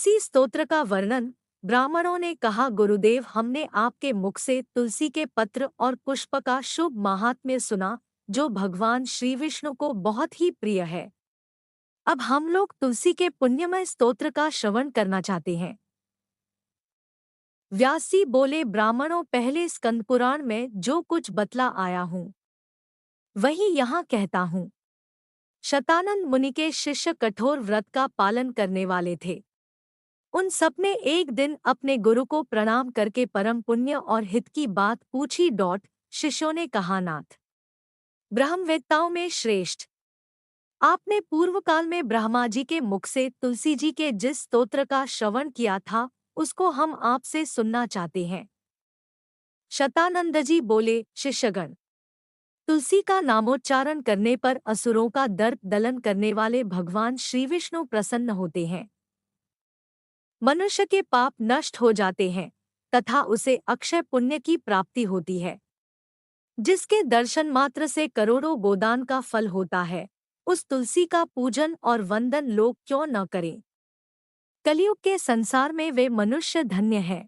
तुलसी स्तोत्र का वर्णन। ब्राह्मणों ने कहा, गुरुदेव, हमने आपके मुख से तुलसी के पत्र और पुष्प का शुभ महात्म्य सुना, जो भगवान श्री विष्णु को बहुत ही प्रिय है। अब हम लोग तुलसी के पुण्यमय स्तोत्र का श्रवण करना चाहते हैं। व्यास जी बोले, ब्राह्मणों, पहले स्कंद पुराण में जो कुछ बतला आया हूँ वही यहाँ कहता हूँ। शतानंद मुनि के शिष्य कठोर व्रत का पालन करने वाले थे। उन सबने एक दिन अपने गुरु को प्रणाम करके परम पुण्य और हित की बात पूछी। शिष्यों ने कहा, नाथ, ब्रह्मवेत्ताओं में श्रेष्ठ, आपने पूर्व काल में ब्रह्मा जी के मुख से तुलसी जी के जिस स्तोत्र का श्रवण किया था उसको हम आपसे सुनना चाहते हैं। शतानंद जी बोले, शिष्यगण, तुलसी का नामोच्चारण करने पर असुरों का दर्प दलन करने वाले भगवान श्री विष्णु प्रसन्न होते हैं। मनुष्य के पाप नष्ट हो जाते हैं तथा उसे अक्षय पुण्य की प्राप्ति होती है। जिसके दर्शन मात्र से करोड़ों गोदान का फल होता है, उस तुलसी का पूजन और वंदन लोग क्यों न करें। कलयुग के संसार में वे मनुष्य धन्य हैं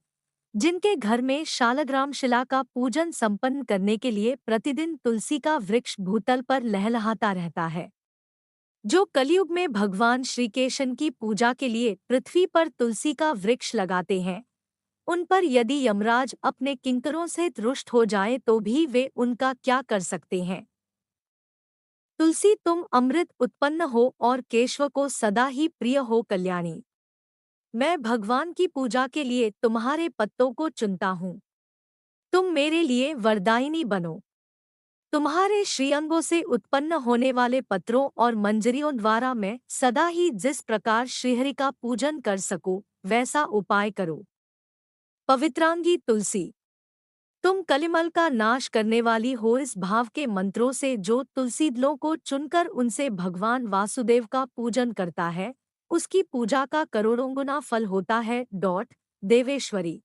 जिनके घर में शालग्राम शिला का पूजन संपन्न करने के लिए प्रतिदिन तुलसी का वृक्ष भूतल पर लहलहाता रहता है। जो कलयुग में भगवान श्री कृष्ण की पूजा के लिए पृथ्वी पर तुलसी का वृक्ष लगाते हैं, उन पर यदि यमराज अपने किंकरों से रुष्ट हो जाए तो भी वे उनका क्या कर सकते हैं। तुलसी, तुम अमृत उत्पन्न हो और केशव को सदा ही प्रिय हो कल्याणी। मैं भगवान की पूजा के लिए तुम्हारे पत्तों को चुनता हूँ। तुम मेरे लिए वरदायिनी बनो। तुम्हारे श्रीअंगों से उत्पन्न होने वाले पत्रों और मंजरियों द्वारा मैं सदा ही जिस प्रकार श्रीहरि का पूजन कर सकूं, वैसा उपाय करो। पवित्रांगी तुलसी, तुम कलिमल का नाश करने वाली हो। इस भाव के मंत्रों से जो तुलसी दलों को चुनकर उनसे भगवान वासुदेव का पूजन करता है, उसकी पूजा का करोड़ों गुना फल होता है। देवेश्वरी,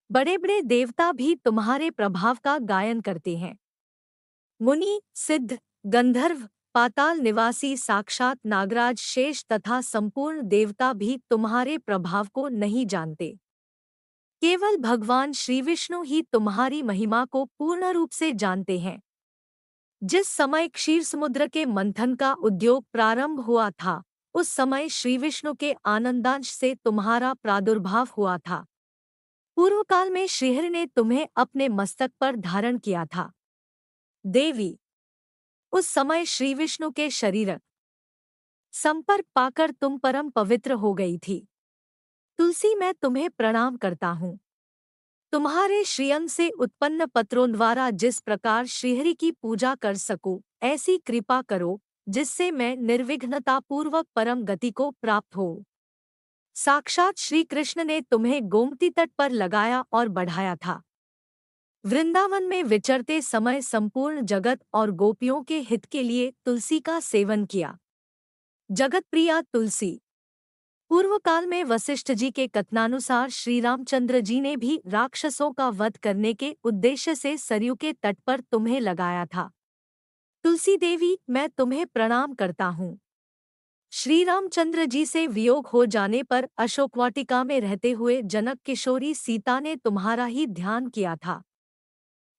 बड़े बड़े देवता भी तुम्हारे प्रभाव का गायन करते हैं। मुनि, सिद्ध, गंधर्व, पाताल निवासी साक्षात नागराज, शेष तथा संपूर्ण देवता भी तुम्हारे प्रभाव को नहीं जानते। केवल भगवान श्री विष्णु ही तुम्हारी महिमा को पूर्ण रूप से जानते हैं। जिस समय क्षीर समुद्र के मंथन का उद्योग प्रारंभ हुआ था, उस समय श्री विष्णु के आनंदांश से तुम्हारा प्रादुर्भाव हुआ था। पूर्व काल में श्रीहरि ने तुम्हें अपने मस्तक पर धारण किया था। देवी, उस समय श्री विष्णु के शरीर संपर्क पाकर तुम परम पवित्र हो गई थी। तुलसी, मैं तुम्हें प्रणाम करता हूँ। तुम्हारे श्रीअंग से उत्पन्न पत्रों द्वारा जिस प्रकार श्रीहरि की पूजा कर सकूं, ऐसी कृपा करो जिससे मैं निर्विघ्नता पूर्वक परम गति को प्राप्त हो। साक्षात श्री कृष्ण ने तुम्हें गोमती तट पर लगाया और बढ़ाया था। वृंदावन में विचरते समय संपूर्ण जगत और गोपियों के हित के लिए तुलसी का सेवन किया। जगत प्रिया तुलसी, पूर्व काल में वशिष्ठ जी के कथनानुसार श्री रामचंद्र जी ने भी राक्षसों का वध करने के उद्देश्य से सरयू के तट पर तुम्हें लगाया था। तुलसी देवी, मैं तुम्हें प्रणाम करता हूँ। श्री रामचंद्र जी से वियोग हो जाने पर अशोकवाटिका में रहते हुए जनक किशोरी सीता ने तुम्हारा ही ध्यान किया था,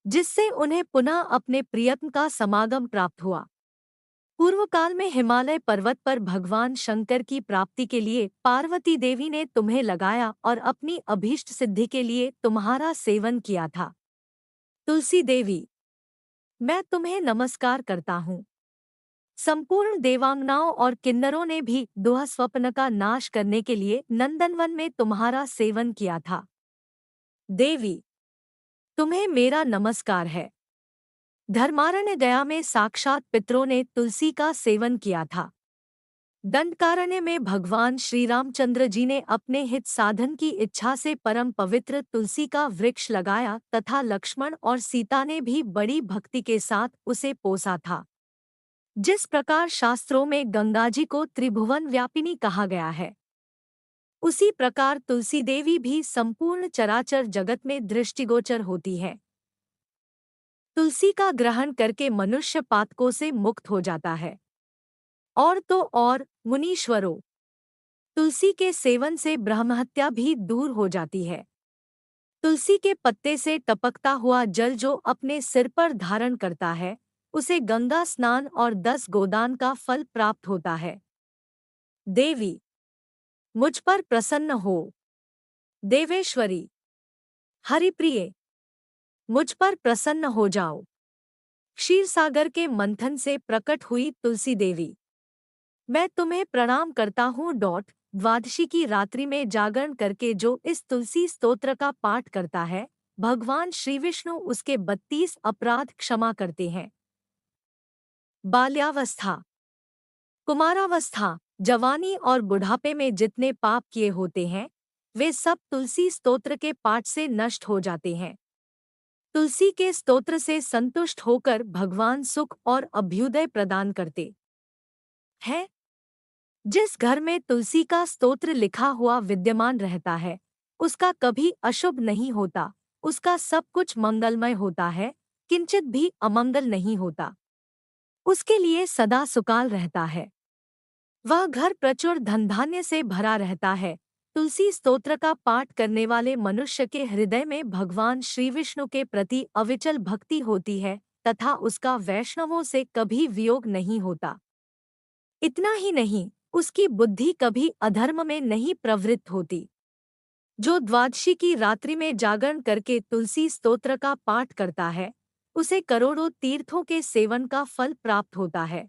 जिससे उन्हें पुनः अपने प्रियतम का समागम प्राप्त हुआ। पूर्व काल में हिमालय पर्वत पर भगवान शंकर की प्राप्ति के लिए पार्वती देवी ने तुम्हें लगाया और अपनी अभीष्ट सिद्धि के लिए तुम्हारा सेवन किया था। तुलसी देवी, मैं तुम्हें नमस्कार करता हूँ। संपूर्ण देवांगनाओं और किन्नरों ने भी दुह स्वप्न का नाश करने के लिए नंदनवन में तुम्हारा सेवन किया था। देवी, तुम्हें मेरा नमस्कार है। धर्मारण्य गया में साक्षात पितरों ने तुलसी का सेवन किया था। दंडकारण्य में भगवान श्री रामचंद्र जी ने अपने हित साधन की इच्छा से परम पवित्र तुलसी का वृक्ष लगाया तथा लक्ष्मण और सीता ने भी बड़ी भक्ति के साथ उसे पोसा था। जिस प्रकार शास्त्रों में गंगा जी को त्रिभुवन व्यापिनी कहा गया है, उसी प्रकार तुलसी देवी भी संपूर्ण चराचर जगत में दृष्टिगोचर होती है। तुलसी का ग्रहण करके मनुष्य पातकों से मुक्त हो जाता है। और तो और मुनीश्वरों, तुलसी के सेवन से ब्रह्महत्या भी दूर हो जाती है। तुलसी के पत्ते से टपकता हुआ जल जो अपने सिर पर धारण करता है, उसे गंगा स्नान और 10 गोदान का फल प्राप्त होता है। देवी, मुझ पर प्रसन्न हो। देवेश्वरी, हरिप्रिये, मुझ पर प्रसन्न हो जाओ। क्षीरसागर के मंथन से प्रकट हुई तुलसी देवी, मैं तुम्हें प्रणाम करता हूँ। द्वादशी की रात्रि में जागरण करके जो इस तुलसी स्तोत्र का पाठ करता है, भगवान श्री विष्णु उसके 32 अपराध क्षमा करते हैं। बाल्यावस्था, कुमारावस्था, जवानी और बुढ़ापे में जितने पाप किए होते हैं, वे सब तुलसी स्तोत्र के पाठ से नष्ट हो जाते हैं। तुलसी के स्तोत्र से संतुष्ट होकर भगवान सुख और अभ्युदय प्रदान करते हैं। जिस घर में तुलसी का स्तोत्र लिखा हुआ विद्यमान रहता है, उसका कभी अशुभ नहीं होता, उसका सब कुछ मंगलमय होता है, किंचित भी अमंगल नहीं होता। उसके लिए सदा सुकाल रहता है। वह घर प्रचुर धनधान्य से भरा रहता है। तुलसी स्तोत्र का पाठ करने वाले मनुष्य के हृदय में भगवान श्री विष्णु के प्रति अविचल भक्ति होती है तथा उसका वैष्णवों से कभी वियोग नहीं होता। इतना ही नहीं, उसकी बुद्धि कभी अधर्म में नहीं प्रवृत्त होती। जो द्वादशी की रात्रि में जागरण करके तुलसी स्तोत्र का पाठ करता है, उसे करोड़ों तीर्थों के सेवन का फल प्राप्त होता है।